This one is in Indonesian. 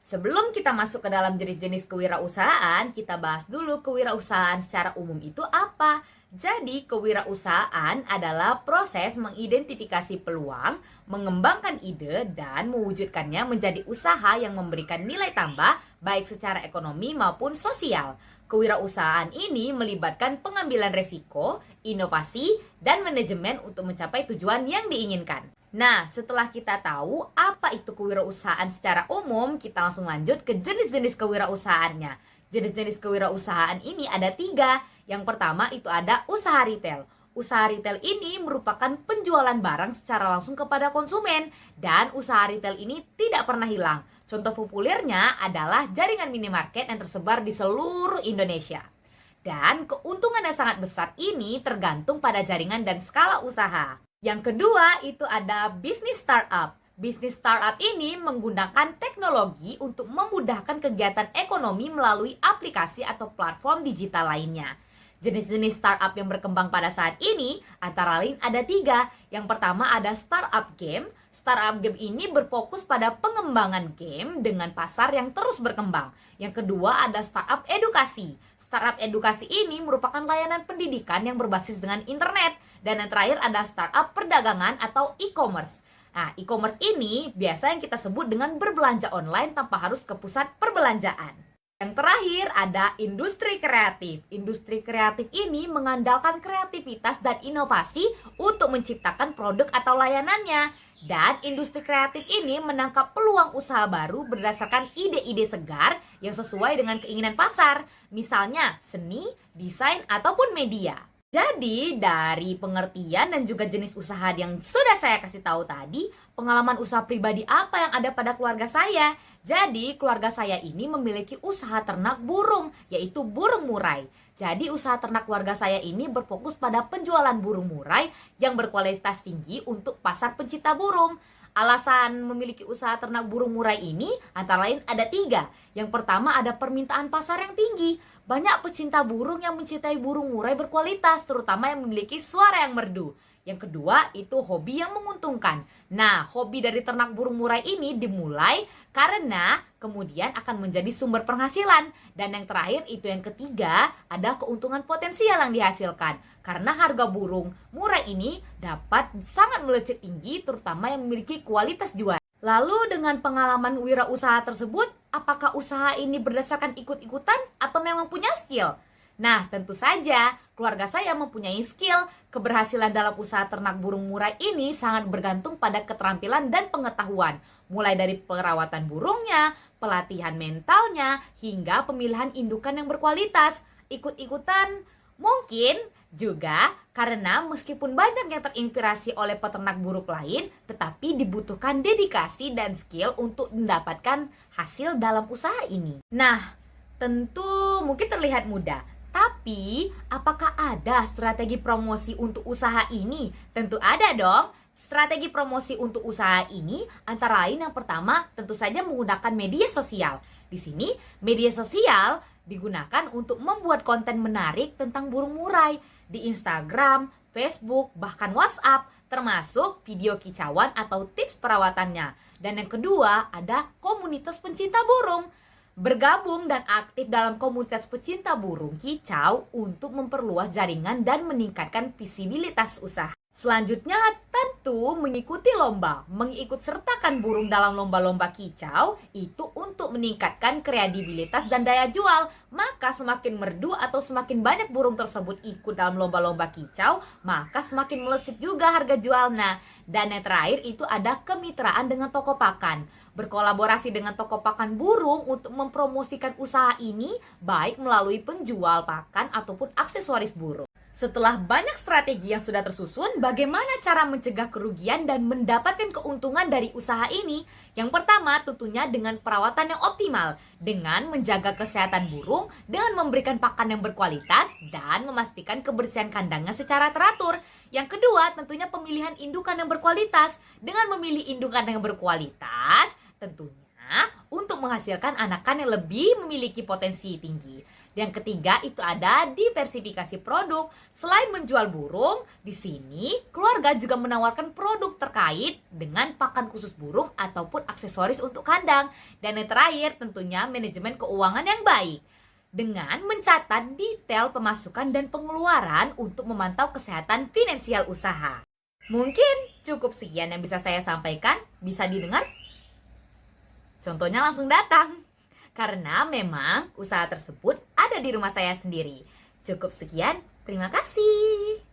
Sebelum kita masuk ke dalam jenis-jenis kewirausahaan, kita bahas dulu kewirausahaan secara umum itu apa. Jadi, kewirausahaan adalah proses mengidentifikasi peluang, mengembangkan ide, dan mewujudkannya menjadi usaha yang memberikan nilai tambah baik secara ekonomi maupun sosial. Kewirausahaan ini melibatkan pengambilan resiko, inovasi, dan manajemen untuk mencapai tujuan yang diinginkan. Nah, setelah kita tahu apa itu kewirausahaan secara umum, kita langsung lanjut ke jenis-jenis kewirausahaannya. Jenis-jenis kewirausahaan ini ada 3. Yang pertama itu ada usaha retail. Usaha retail ini merupakan penjualan barang secara langsung kepada konsumen. Dan usaha retail ini tidak pernah hilang. Contoh populernya adalah jaringan minimarket yang tersebar di seluruh Indonesia. Dan keuntungan yang sangat besar ini tergantung pada jaringan dan skala usaha. Yang kedua itu ada bisnis startup. Bisnis startup ini menggunakan teknologi untuk memudahkan kegiatan ekonomi melalui aplikasi atau platform digital lainnya. Jenis-jenis startup yang berkembang pada saat ini antara lain ada 3. Yang pertama ada startup game. Startup game ini berfokus pada pengembangan game dengan pasar yang terus berkembang. Yang kedua ada startup edukasi. Startup edukasi ini merupakan layanan pendidikan yang berbasis dengan internet. Dan yang terakhir ada startup perdagangan atau e-commerce. Nah, e-commerce ini biasa yang kita sebut dengan berbelanja online tanpa harus ke pusat perbelanjaan. Yang terakhir ada industri kreatif. Industri kreatif ini mengandalkan kreativitas dan inovasi untuk menciptakan produk atau layanannya. Dan industri kreatif ini menangkap peluang usaha baru berdasarkan ide-ide segar yang sesuai dengan keinginan pasar. Misalnya seni, desain, ataupun media. Jadi dari pengertian dan juga jenis usaha yang sudah saya kasih tahu tadi, pengalaman usaha pribadi apa yang ada pada keluarga saya. Jadi keluarga saya ini memiliki usaha ternak burung, yaitu burung murai. Jadi usaha ternak keluarga saya ini berfokus pada penjualan burung murai yang berkualitas tinggi untuk pasar pencinta burung. Alasan memiliki usaha ternak burung murai ini antara lain ada 3. Yang pertama ada permintaan pasar yang tinggi. Banyak pecinta burung yang mencintai burung murai berkualitas, terutama yang memiliki suara yang merdu. Yang kedua itu hobi yang menguntungkan. Nah, hobi dari ternak burung murai ini dimulai karena kemudian akan menjadi sumber penghasilan. Dan yang terakhir itu yang ketiga ada keuntungan potensial yang dihasilkan. Karena harga burung murai ini dapat sangat melejit tinggi terutama yang memiliki kualitas jual. Lalu dengan pengalaman wirausaha tersebut, apakah usaha ini berdasarkan ikut-ikutan atau memang punya skill? Nah, tentu saja keluarga saya mempunyai skill. Keberhasilan dalam usaha ternak burung murai ini sangat bergantung pada keterampilan dan pengetahuan. Mulai dari perawatan burungnya, pelatihan mentalnya, hingga pemilihan indukan yang berkualitas. Ikut-ikutan mungkin juga karena meskipun banyak yang terinspirasi oleh peternak burung lain, tetapi dibutuhkan dedikasi dan skill untuk mendapatkan hasil dalam usaha ini. Nah, tentu mungkin terlihat mudah. Tapi, apakah ada strategi promosi untuk usaha ini? Tentu ada dong. Strategi promosi untuk usaha ini antara lain yang pertama tentu saja menggunakan media sosial. Di sini, media sosial digunakan untuk membuat konten menarik tentang burung murai di Instagram, Facebook, bahkan WhatsApp, termasuk video kicauan atau tips perawatannya. Dan yang kedua, ada komunitas pencinta burung. Bergabung dan aktif dalam komunitas pecinta burung kicau untuk memperluas jaringan dan meningkatkan visibilitas usaha. Selanjutnya tentu mengikuti lomba. Mengikut sertakan burung dalam lomba-lomba kicau itu untuk meningkatkan kredibilitas dan daya jual. Maka semakin merdu atau semakin banyak burung tersebut ikut dalam lomba-lomba kicau, maka semakin melesat juga harga jualnya. Dan yang terakhir itu ada kemitraan dengan toko pakan. Berkolaborasi dengan toko pakan burung untuk mempromosikan usaha ini baik melalui penjual pakan ataupun aksesoris burung. Setelah banyak strategi yang sudah tersusun, bagaimana cara mencegah kerugian dan mendapatkan keuntungan dari usaha ini? Yang pertama tentunya dengan perawatan yang optimal, dengan menjaga kesehatan burung, dengan memberikan pakan yang berkualitas, dan memastikan kebersihan kandangnya secara teratur. Yang kedua tentunya pemilihan indukan yang berkualitas. Dengan memilih indukan yang berkualitas, tentunya untuk menghasilkan anakan yang lebih memiliki potensi tinggi. Yang ketiga itu ada diversifikasi produk. Selain menjual burung, di sini keluarga juga menawarkan produk terkait dengan pakan khusus burung ataupun aksesoris untuk kandang. Dan yang terakhir tentunya manajemen keuangan yang baik. Dengan mencatat detail pemasukan dan pengeluaran untuk memantau kesehatan finansial usaha. Mungkin cukup sekian yang bisa saya sampaikan. Bisa didengar? Contohnya langsung datang. Karena memang usaha tersebut ada di rumah saya sendiri. Cukup sekian, terima kasih.